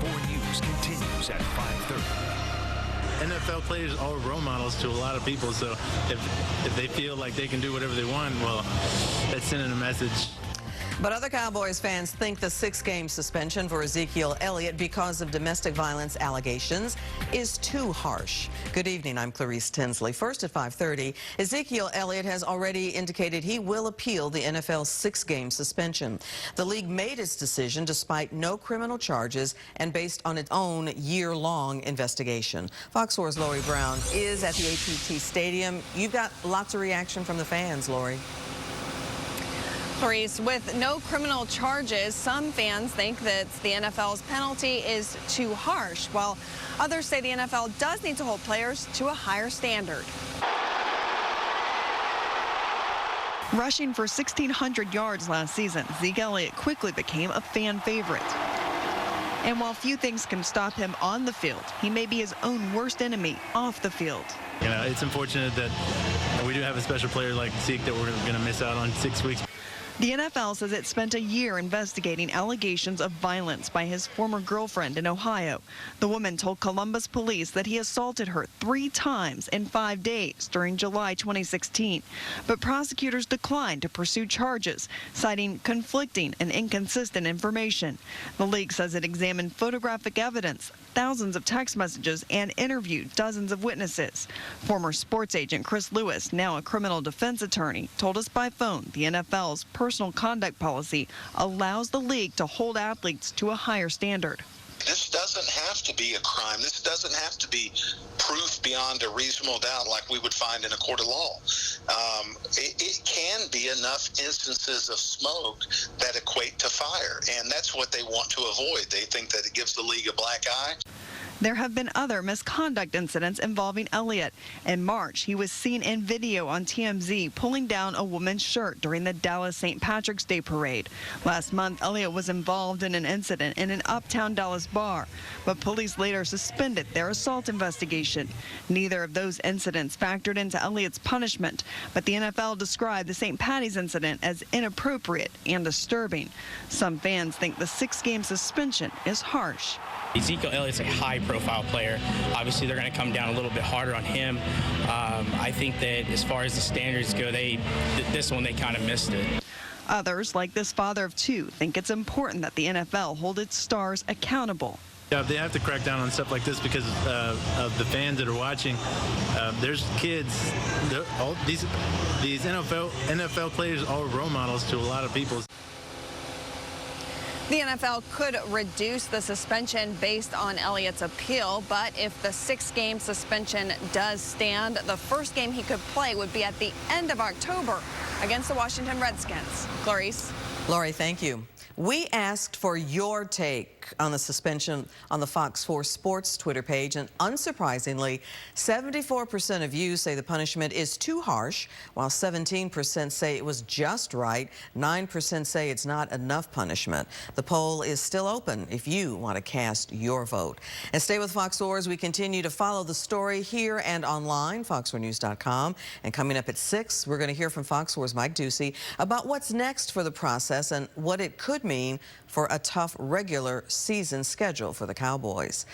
4 News continues at 5:30. NFL players are role models to a lot of people, so if they feel like they can do whatever they want, well, that's sending a message. But other Cowboys fans think the 6-game suspension for Ezekiel Elliott because of domestic violence allegations is too harsh. Good evening, I'm Clarice Tinsley. First at 5:30, Ezekiel Elliott has already indicated he will appeal the NFL's 6-game suspension. The league made its decision despite no criminal charges and based on its own year-long investigation. Fox 4's Lori Brown is at the AT&T Stadium. You've got lots of reaction from the fans, Lori. Clarice, with no criminal charges, some fans think that the NFL's penalty is too harsh, while others say the NFL does need to hold players to a higher standard. Rushing for 1,600 yards last season, Zeke Elliott quickly became a fan favorite. And while few things can stop him on the field, he may be his own worst enemy off the field. You know, it's unfortunate that we do have a special player like Zeke that we're going to miss out on 6 weeks. The NFL says it spent a year investigating allegations of violence by his former girlfriend in Ohio. The woman told Columbus police that he assaulted her 3 times in 5 days during July 2016. But prosecutors declined to pursue charges, citing conflicting and inconsistent information. The league says it examined photographic evidence, thousands of text messages, and interviewed dozens of witnesses. Former sports agent Chris Lewis, now a criminal defense attorney, told us by phone the NFL's personal conduct policy allows the league to hold athletes to a higher standard. This doesn't have to be a crime. This doesn't have to be proof beyond a reasonable doubt like we would find in a court of law. It can be enough instances of smoke that equate to fire, and that's what they want to avoid. They think that it gives the league a black eye. There have been other misconduct incidents involving Elliott. In March, he was seen in video on TMZ pulling down a woman's shirt during the Dallas St. Patrick's Day parade. Last month, Elliott was involved in an incident in an uptown Dallas bar, but police later suspended their assault investigation. Neither of those incidents factored into Elliott's punishment, but the NFL described the St. Patty's incident as inappropriate and disturbing. Some fans think the 6-game suspension is harsh. Ezekiel Elliott's a high-profile player. Obviously, they're going to come down a little bit harder on him. I think that as far as the standards go, this one, they kind of missed it. Others, like this father of 2, think it's important that the NFL hold its stars accountable. Yeah, they have to crack down on stuff like this because of the fans that are watching. There's kids. All these NFL players are role models to a lot of people. The NFL could reduce the suspension based on Elliott's appeal, but if the 6-game suspension does stand, the first game he could play would be at the end of October against the Washington Redskins. Clarice. Lori, thank you. We asked for your take on the suspension on the Fox 4 Sports Twitter page, and unsurprisingly, 74% of you say the punishment is too harsh, while 17% say it was just right, 9% say it's not enough punishment. The poll is still open if you want to cast your vote. And stay with Fox 4 as we continue to follow the story here and online, fox4news.com. And coming up at 6, we're going to hear from Fox 4's Mike Ducey about what's next for the process and what it could mean for a tough regular season schedule for the Cowboys.